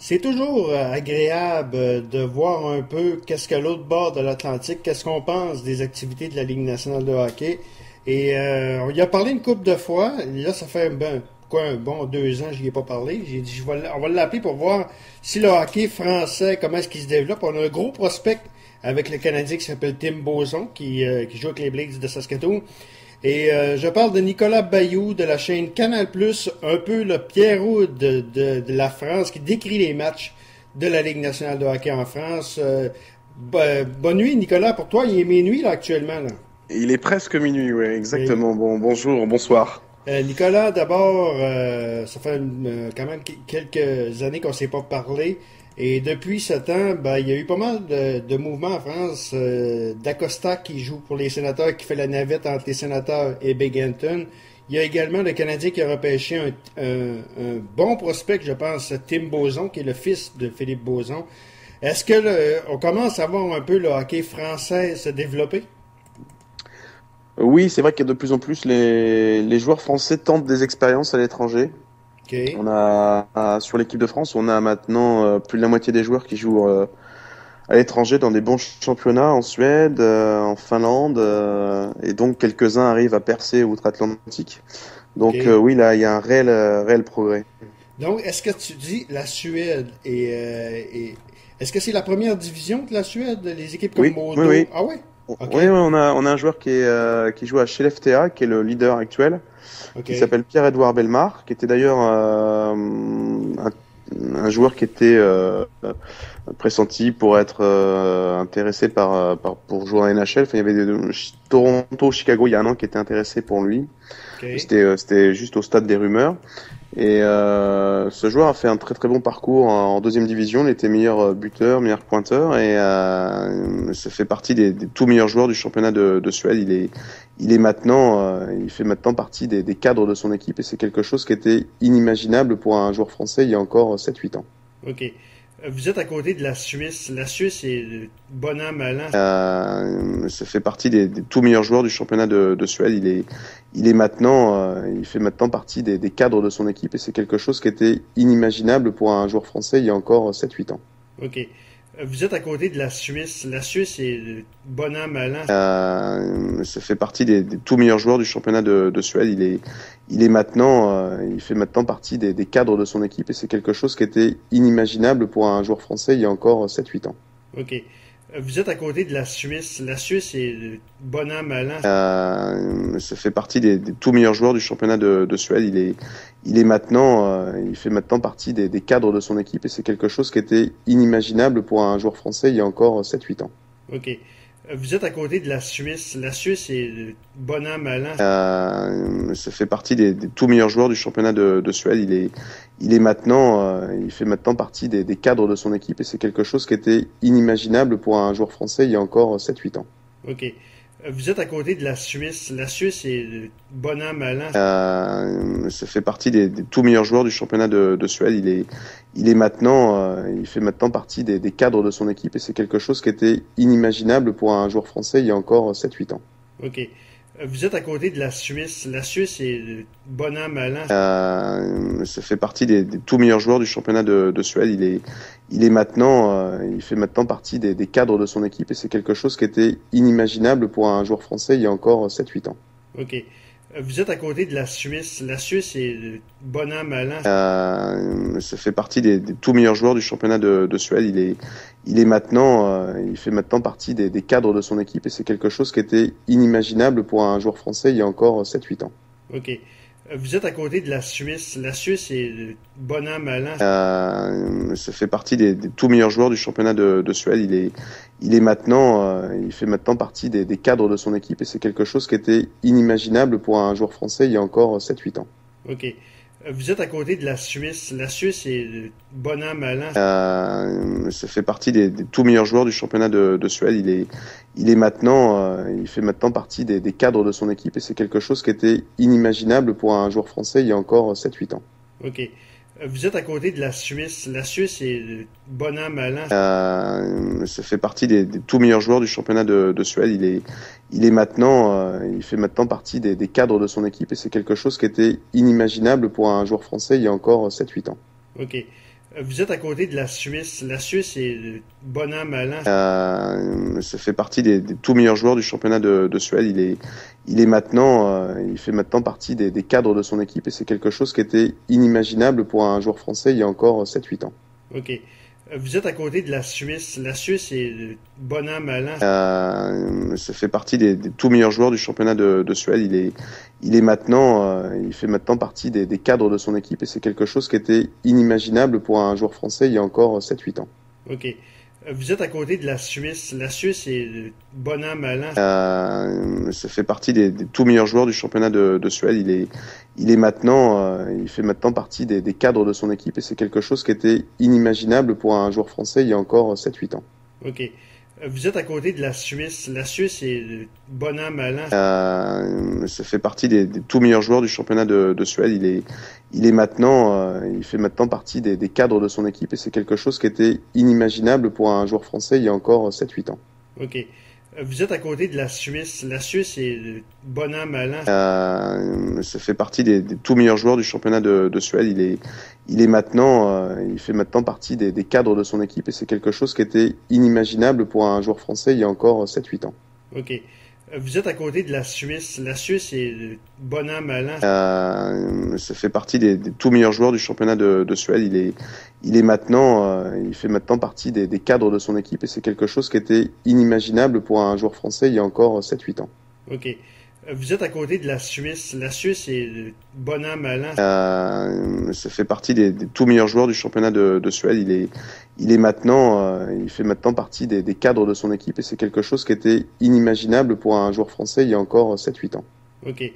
C'est toujours agréable de voir un peu qu'est-ce que l'autre bord de l'Atlantique, qu'est-ce qu'on pense des activités de la Ligue nationale de hockey. Et on y a parlé une couple de fois. Là, ça fait un bon 2 ans, j'y ai pas parlé. J'ai dit, on va l'appeler pour voir si le hockey français, comment est-ce qu'il se développe. On a un gros prospect avec le Canadien qui s'appelle Tim Boson, qui joue avec les Blades de Saskatoon. Et je parle de Nicolas Bayou de la chaîne Canal+, un peu le Pierrot de la France, qui décrit les matchs de la Ligue nationale de hockey en France. Bonne nuit, Nicolas. Pour toi, il est minuit là, actuellement. Là. Il est presque minuit, oui, Et, exactement. Bon, bonjour, bonsoir. Nicolas, d'abord, ça fait quand même quelques années qu'on ne s'est pas parlé. Et depuis ce temps, il y a eu pas mal de mouvements en France. D'Acosta qui joue pour les Sénateurs, qui fait la navette entre les Sénateurs et Binghamton. Il y a également le Canadien qui a repêché un bon prospect, je pense, Tim Boson, qui est le fils de Philippe Boson. Est-ce que on commence à voir un peu le hockey français se développer? Oui, c'est vrai que de plus en plus, les joueurs français tentent des expériences à l'étranger. Okay. Sur l'équipe de France, on a maintenant plus de la moitié des joueurs qui jouent à l'étranger dans des bons championnats en Suède, en Finlande, et donc quelques-uns arrivent à percer outre-Atlantique. Donc Okay. oui, là, il y a un réel progrès. Donc, est-ce que tu dis la Suède est-ce que c'est la première division de la Suède, les équipes comme Oui, Modo? oui, oui. Ah ouais? OK. Oui, on a un joueur qui joue à Skellefteå, qui est le leader actuel, qui OK. s'appelle Pierre-Edouard Bellemare, qui était d'ailleurs un joueur qui était pressenti pour être intéressé pour jouer en NHL. Enfin, il y avait Toronto, Chicago il y a un an qui était intéressé pour lui. OK. C'était juste au stade des rumeurs. Et ce joueur a fait un très très bon parcours en deuxième division. Il était meilleur buteur, meilleur pointeur, et ça fait partie des tout meilleurs joueurs du championnat de Suède. Il fait maintenant partie des cadres de son équipe, et c'est quelque chose qui était inimaginable pour un joueur français il y a encore 7-8 ans. OK. Vous êtes à côté de la Suisse. La Suisse est bon an, mal an. Ça fait partie des tout meilleurs joueurs du championnat de Suède. Il fait maintenant partie des cadres de son équipe, et c'est quelque chose qui était inimaginable pour un joueur français il y a encore 7-8 ans. OK. Vous êtes à côté de la Suisse. La Suisse est bon an, mal an. Ça fait partie des tout meilleurs joueurs du championnat de Suède. Il fait maintenant partie des cadres de son équipe, et c'est quelque chose qui était inimaginable pour un joueur français il y a encore 7-8 ans. OK. Vous êtes à côté de la Suisse. La Suisse est bon an, mal an. Ça fait partie des tout meilleurs joueurs du championnat de Suède. Il fait maintenant partie des cadres de son équipe, et c'est quelque chose qui était inimaginable pour un joueur français il y a encore 7-8 ans. OK. Vous êtes à côté de la Suisse. La Suisse est bon an, mal an. Ça fait partie des tout meilleurs joueurs du championnat de Suède. Il fait maintenant partie des cadres de son équipe, et c'est quelque chose qui était inimaginable pour un joueur français il y a encore 7-8 ans. OK. Vous êtes à côté de la Suisse. La Suisse est bon an, mal an. Ça fait partie des tout meilleurs joueurs du championnat de Suède. Il fait maintenant partie des cadres de son équipe, et c'est quelque chose qui était inimaginable pour un joueur français il y a encore 7-8 ans. OK. Vous êtes à côté de la Suisse. La Suisse est bon an, mal an. Ça fait partie des tout meilleurs joueurs du championnat de Suède. Il fait maintenant partie des cadres de son équipe, et c'est quelque chose qui était inimaginable pour un joueur français il y a encore 7-8 ans. OK. Vous êtes à côté de la Suisse. La Suisse est bon an, mal an. Ça fait partie des tout meilleurs joueurs du championnat de Suède. Il fait maintenant partie des cadres de son équipe, et c'est quelque chose qui était inimaginable pour un joueur français il y a encore 7-8 ans. OK. Vous êtes à côté de la Suisse. La Suisse est bon an, mal an. Ça fait partie des tout meilleurs joueurs du championnat de Suède. Il fait maintenant partie des cadres de son équipe, et c'est quelque chose qui était inimaginable pour un joueur français il y a encore 7-8 ans. OK. Vous êtes à côté de la Suisse. La Suisse est bon an, mal an. Ça fait partie des tout meilleurs joueurs du championnat de Suède. Il fait maintenant partie des cadres de son équipe, et c'est quelque chose qui était inimaginable pour un joueur français il y a encore 7-8 ans. OK. Vous êtes à côté de la Suisse. La Suisse est bon an, mal an. Ça fait partie des tout meilleurs joueurs du championnat de Suède. Il fait maintenant partie des cadres de son équipe, et c'est quelque chose qui était inimaginable pour un joueur français il y a encore 7-8 ans. OK. Vous êtes à côté de la Suisse. La Suisse est bon an, mal an. Ça fait partie des tout meilleurs joueurs du championnat de Suède. Il fait maintenant partie des cadres de son équipe et c'est quelque chose qui était inimaginable pour un joueur français il y a encore 7-8 ans. OK. Vous êtes à côté de la Suisse. La Suisse est bon an, mal an. Ça fait partie des tout meilleurs joueurs du championnat de Suède. Il fait maintenant partie des cadres de son équipe et c'est quelque chose qui était inimaginable pour un joueur français il y a encore 7-8 ans. OK. Vous êtes à côté de la Suisse. La Suisse est bon an, mal an. Ça fait partie des tout meilleurs joueurs du championnat de Suède. Il fait maintenant partie des cadres de son équipe et c'est quelque chose qui était inimaginable pour un joueur français il y a encore 7-8 ans. OK. Vous êtes à côté de la Suisse. La Suisse est bon an, mal an. Ça fait partie des tout meilleurs joueurs du championnat de Suède. Il fait maintenant partie des cadres de son équipe et c'est quelque chose qui était inimaginable pour un joueur français il y a encore 7-8 ans. OK. Vous êtes à côté de la Suisse. La Suisse est bon an, mal an. Ça fait partie des tout meilleurs joueurs du championnat de Suède. Il fait maintenant partie des cadres de son équipe et c'est quelque chose qui était inimaginable pour un joueur français il y a encore 7-8 ans. OK. Vous êtes à côté de la Suisse. La Suisse est bon an, mal an. Ça fait partie des tout meilleurs joueurs du championnat de Suède. Il fait maintenant partie des cadres de son équipe et c'est quelque chose qui était inimaginable pour un joueur français il y a encore 7-8 ans. OK. Vous êtes à côté de la Suisse. La Suisse est bon an, mal an. Ça fait partie des tout meilleurs joueurs du championnat de Suède. Il fait maintenant partie des cadres de son équipe et c'est quelque chose qui était inimaginable pour un joueur français il y a encore 7-8 ans. OK.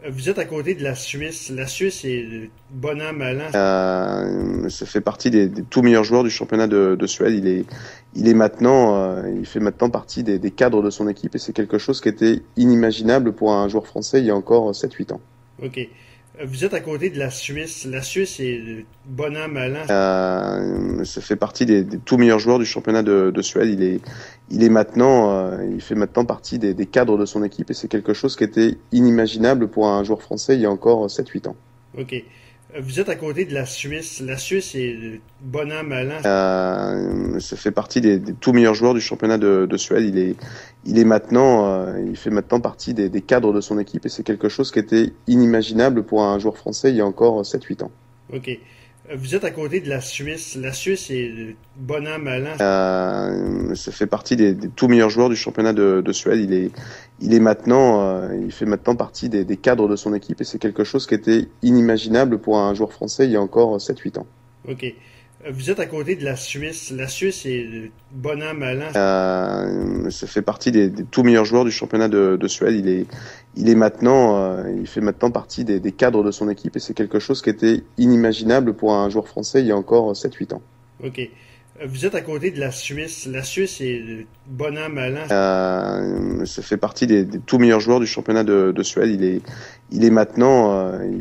Vous êtes à côté de la Suisse. La Suisse est bon an, mal an. Ça fait partie des tout meilleurs joueurs du championnat de Suède. Il fait maintenant partie des cadres de son équipe et c'est quelque chose qui était inimaginable pour un joueur français il y a encore 7-8 ans. OK. Vous êtes à côté de la Suisse. La Suisse est bon an, mal an. Ça fait partie des tout meilleurs joueurs du championnat de Suède. Il fait maintenant partie des cadres de son équipe et c'est quelque chose qui était inimaginable pour un joueur français il y a encore 7-8 ans. OK. Vous êtes à côté de la Suisse. La Suisse est bon an, mal an. Ça fait partie des tout meilleurs joueurs du championnat de Suède. Il fait maintenant partie des cadres de son équipe et c'est quelque chose qui était inimaginable pour un joueur français il y a encore 7-8 ans. OK. Vous êtes à côté de la Suisse. La Suisse est bon an, mal an. Ça fait partie des tout meilleurs joueurs du championnat de Suède. Il fait maintenant partie des cadres de son équipe et c'est quelque chose qui était inimaginable pour un joueur français il y a encore 7-8 ans. OK. Vous êtes à côté de la Suisse. La Suisse est bon an, mal an. Ça fait partie des tout meilleurs joueurs du championnat de Suède. Il fait maintenant partie des cadres de son équipe et c'est quelque chose qui était inimaginable pour un joueur français il y a encore 7-8 ans. OK. Vous êtes à côté de la Suisse. La Suisse est bon an, mal an. Ça fait partie des tout meilleurs joueurs du championnat de Suède. Il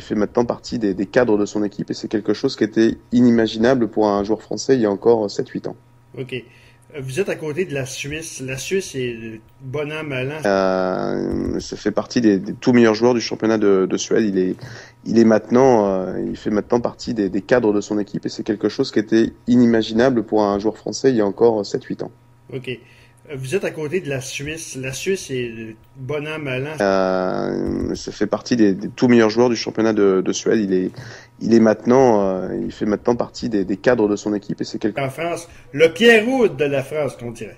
fait maintenant partie des cadres de son équipe et c'est quelque chose qui était inimaginable pour un joueur français il y a encore 7-8 ans. OK. Vous êtes à côté de la Suisse. La Suisse est bon an, mal an. Ça fait partie des tout meilleurs joueurs du championnat de Suède. Il fait maintenant partie des cadres de son équipe et c'est quelque chose qui était inimaginable pour un joueur français il y a encore 7-8 ans. OK. Vous êtes à côté de la Suisse. La Suisse est bon an, mal an. Ça fait partie des tout meilleurs joueurs du championnat de Suède. Il fait maintenant partie des cadres de son équipe et c'est quelque... En France, le Pierre-Roux de la France, qu'on dirait.